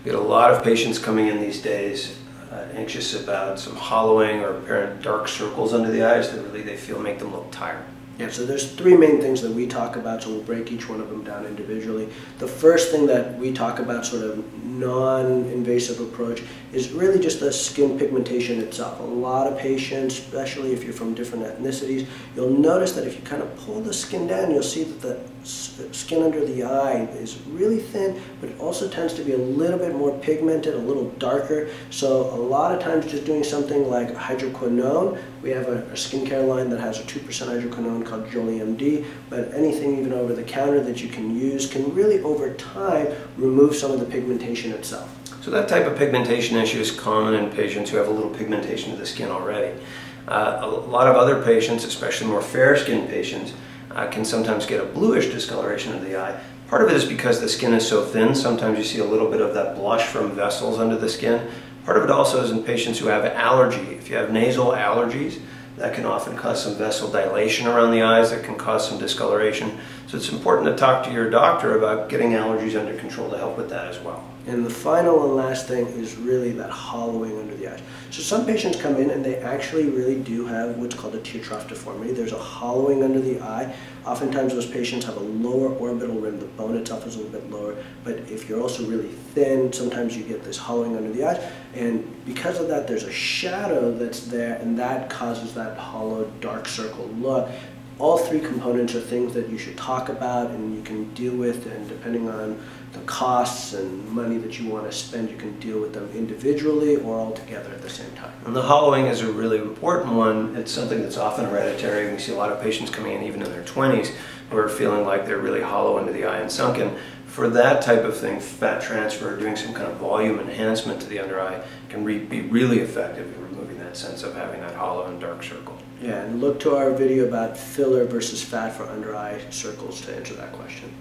We get a lot of patients coming in these days anxious about some hollowing or apparent dark circles under the eyes that really they feel make them look tired. Yeah, so there's three main things that we talk about, so we'll break each one of them down individually. The first thing that we talk about, sort of non-invasive approach, is really just the skin pigmentation itself. A lot of patients, especially if you're from different ethnicities, you'll notice that if you kind of pull the skin down, you'll see that the skin under the eye is really thin, but it also tends to be a little bit more pigmented, a little darker. So a lot of times just doing something like hydroquinone, we have a skincare line that has a 2% hydroquinone called JolieMD, but anything even over the counter that you can use can really over time remove some of the pigmentation itself. So that type of pigmentation issue is common in patients who have a little pigmentation of the skin already. A lot of other patients, especially more fair-skinned patients, can sometimes get a bluish discoloration of the eye. Part of it is because the skin is so thin. Sometimes you see a little bit of that blush from vessels under the skin. Part of it also is in patients who have allergy. If you have nasal allergies, that can often cause some vessel dilation around the eyes that can cause some discoloration. So it's important to talk to your doctor about getting allergies under control to help with that as well. And the final and last thing is really that hollowing under the eyes. So some patients come in and they actually really do have what's called a tear trough deformity. There's a hollowing under the eye. Oftentimes those patients have a lower orbital rim. The bone itself is a little bit lower. But if you're also really thin, sometimes you get this hollowing under the eyes. And because of that, there's a shadow that's there, and that causes that hollow, dark circle look. All three components are things that you should talk about and you can deal with, and depending on the costs and money that you want to spend, you can deal with them individually or all together at the same time. And the hollowing is a really important one. It's something that's often hereditary. We see a lot of patients coming in even in their 20s who are feeling like they're really hollow under the eye and sunken. For that type of thing, fat transfer, doing some kind of volume enhancement to the under eye can be really effective in removing that sense of having that hollow and dark circle. Yeah, and look to our video about filler versus fat for under eye circles to answer that question.